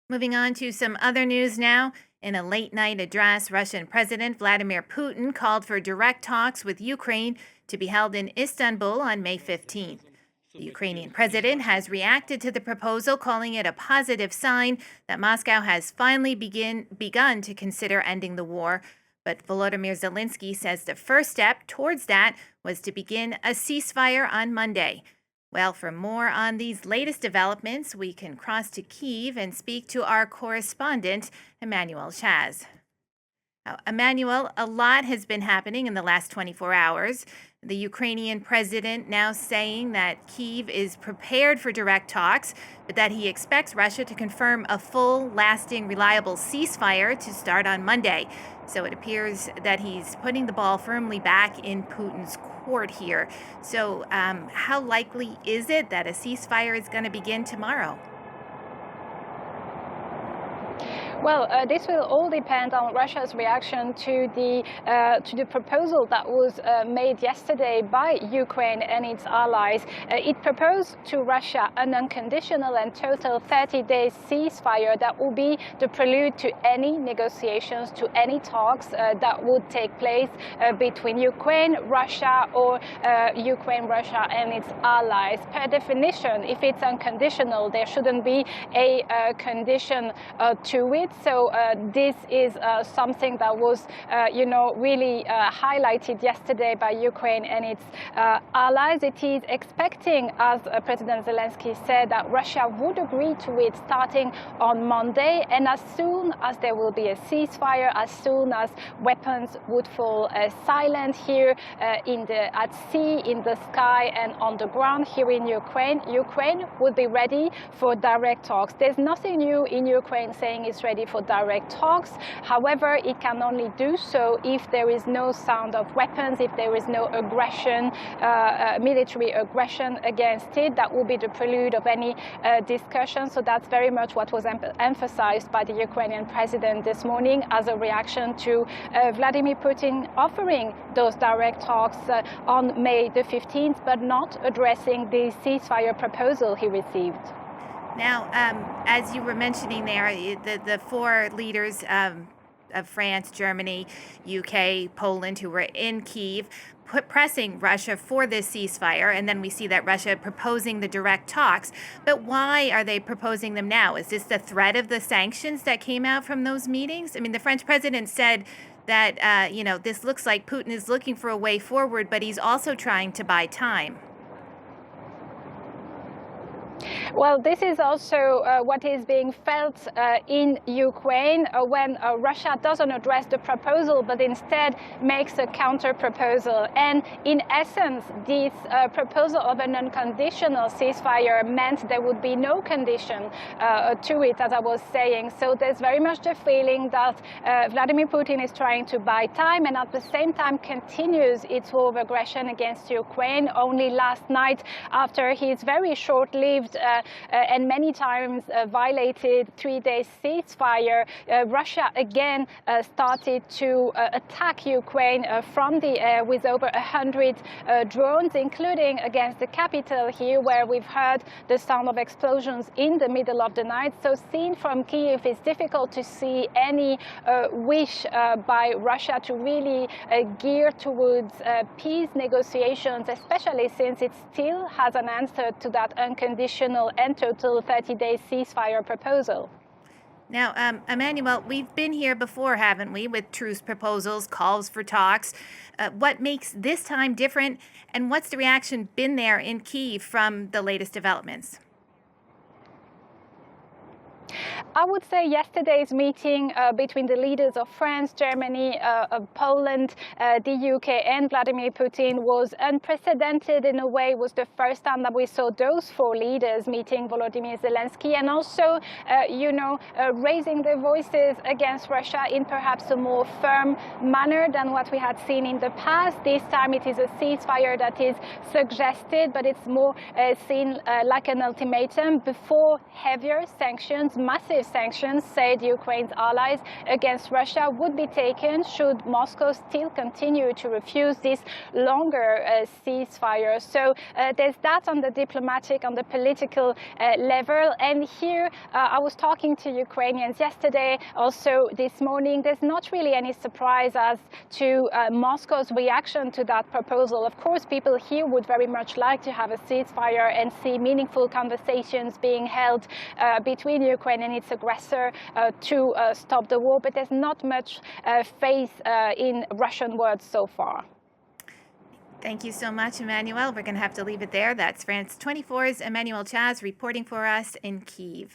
Moving on to some other news now. In a late night address, Russian President Vladimir Putin called for direct talks with Ukraine to be held in Istanbul on May 15th. The Ukrainian president has reacted to the proposal, calling it a positive sign that Moscow has finally begun to consider ending the war. But Volodymyr Zelensky says the first step towards that was to begin a ceasefire on Monday. Well, for more on these latest developments, we can cross to Kyiv and speak to our correspondent, Emmanuelle Chaze. Now, Emmanuelle, a lot has been happening in the last 24 hours. The Ukrainian president now saying that Kyiv is prepared for direct talks, but that he expects Russia to confirm a full, lasting, reliable ceasefire to start on Monday. So it appears that he's putting the ball firmly back in Putin's court here. So how likely is it that a ceasefire is going to begin tomorrow? Well, this will all depend on Russia's reaction to the proposal that was made yesterday by Ukraine and its allies. It proposed to Russia an unconditional and total 30-day ceasefire that will be the prelude to any negotiations, to any talks that would take place between Ukraine, Russia, or Ukraine, Russia, and its allies. Per definition, if it's unconditional, there shouldn't be a condition to it. So this is something that was, really highlighted yesterday by Ukraine and its allies. It is expecting, as President Zelensky said, that Russia would agree to it starting on Monday. And as soon as there will be a ceasefire, as soon as weapons would fall silent here at sea, in the sky, and on the ground here in Ukraine, Ukraine would be ready for direct talks. There's nothing new in Ukraine saying it's ready for direct talks. However, it can only do so if there is no sound of weapons, if there is no aggression, military aggression against it. That will be the prelude of any discussion. So that's very much what was emphasized by the Ukrainian president this morning as a reaction to Vladimir Putin offering those direct talks on May the 15th, but not addressing the ceasefire proposal he received. Now, as you were mentioning there, the four leaders of France, Germany, UK, Poland, who were in Kyiv, pressing Russia for this ceasefire, and then we see that Russia proposing the direct talks. But why are they proposing them now? Is this the threat of the sanctions that came out from those meetings? I mean, the French president said that, this looks like Putin is looking for a way forward, but he's also trying to buy time. Well, this is also what is being felt in Ukraine when Russia doesn't address the proposal, but instead makes a counter-proposal. And in essence, this proposal of an unconditional ceasefire meant there would be no condition to it, as I was saying. So there's very much the feeling that Vladimir Putin is trying to buy time and at the same time continues its war of aggression against Ukraine. Only last night, after his very short-lived and many times violated 3-day ceasefire, Russia again started to attack Ukraine from the air with over 100 drones, including against the capital here, where we've heard the sound of explosions in the middle of the night. So seen from Kyiv, it's difficult to see any wish by Russia to really gear towards peace negotiations, especially since it still has an answer to that unconditional and total 30-day ceasefire proposal. Now, Emmanuelle, we've been here before, haven't we, with truce proposals, calls for talks. What makes this time different, and what's the reaction been there in Kyiv from the latest developments? I would say yesterday's meeting between the leaders of France, Germany, Poland, the UK, and Vladimir Putin was unprecedented in a way. It was the first time that we saw those four leaders meeting Volodymyr Zelensky and also, raising their voices against Russia in perhaps a more firm manner than what we had seen in the past. This time it is a ceasefire that is suggested, but it's more seen like an ultimatum before heavier sanctions, massive sanctions, said Ukraine's allies, against Russia would be taken should Moscow still continue to refuse this longer ceasefire. So there's that on the diplomatic, on the political level. And here I was talking to Ukrainians yesterday, also this morning. There's not really any surprise as to Moscow's reaction to that proposal. Of course, people here would very much like to have a ceasefire and see meaningful conversations being held between Ukraine and its aggressor to stop the war, but there's not much faith in Russian words so far. Thank you so much, Emmanuelle. We're going to have to leave it there. That's France 24's Emmanuelle Chaze reporting for us in Kyiv.